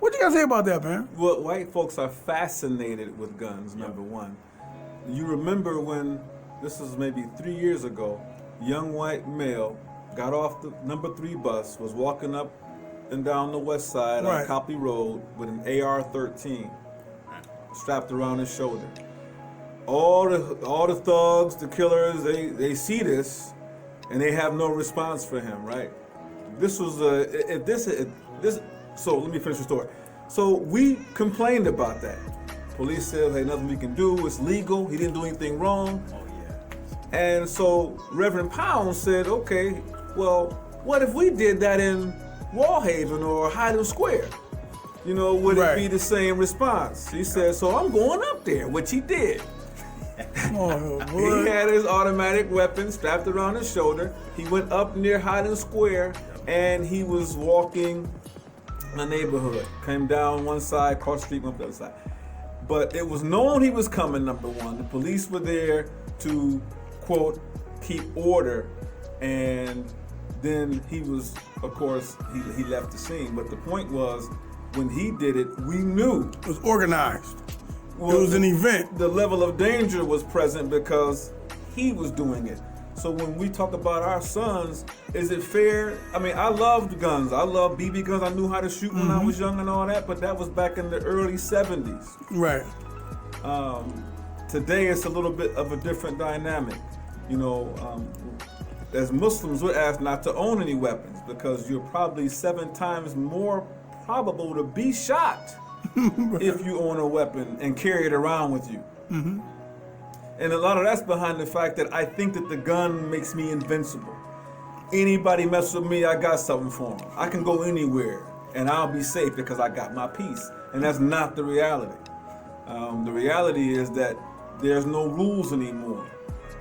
What you got to say about that, man? Well, white folks are fascinated with guns, number one. You remember when, this was maybe 3 years ago, young white male got off the number 3 bus, was walking up and down the west side on Copley Road with an AR-13 strapped around his shoulder. All the thugs, the killers, they see this and they have no response for him, right? This was so let me finish the story. So we complained about that. Police said, hey, nothing we can do, it's legal, he didn't do anything wrong. Oh, yeah. And so Reverend Pound said, okay, well, what if we did that in Wallhaven or Highland Square? You know, would it be the same response? He said, so I'm going up there, which he did. He had his automatic weapon strapped around his shoulder. He went up near Highland Square and he was walking the neighborhood. Came down one side, crossed the street, went up the other side. But it was known he was coming, number one. The police were there to, quote, keep order. And then he was, of course, he left the scene. But the point was, when he did it, we knew. It was organized. Well, it was an event. The level of danger was present because he was doing it. So when we talk about our sons, is it fair? I mean, I loved guns. I loved BB guns. I knew how to shoot when I was young and all that, but that was back in the early 70s. Right. Today it's a little bit of a different dynamic. You know, as Muslims, we're asked not to own any weapons because you're probably 7 times more probable to be shot if you own a weapon and carry it around with you. And a lot of that's behind the fact that I think that the gun makes me invincible. Anybody mess with me, I got something for them. I can go anywhere and I'll be safe because I got my peace. And that's not the reality. The reality is that there's no rules anymore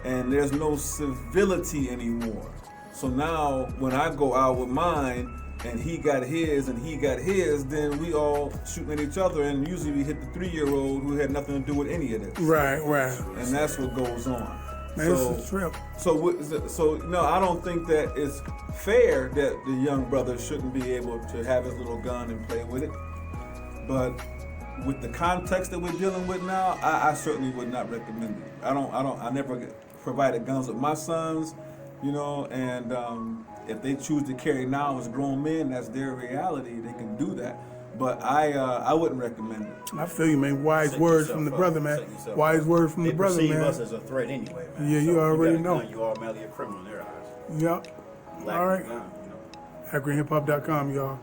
and there's no civility anymore. So now when I go out with mine and he got his and he got his, then we all shooting at each other, and usually we hit the 3-year-old who had nothing to do with any of this. Right. And that's what goes on. Man, this is a trip. So no, I don't think that it's fair that the young brother shouldn't be able to have his little gun and play with it. But with the context that we're dealing with now, I certainly would not recommend it. I never provided guns with my sons, you know, and if they choose to carry now as grown men, that's their reality. They can do that. But I wouldn't recommend it. I feel you, man. Wise words from the brother, man. Wise words from the brother, man. They perceive us as a threat anyway, man. Yeah, you already know. You automatically a criminal in their eyes. Yep. All right. Gun, At greenhiphop.com, y'all.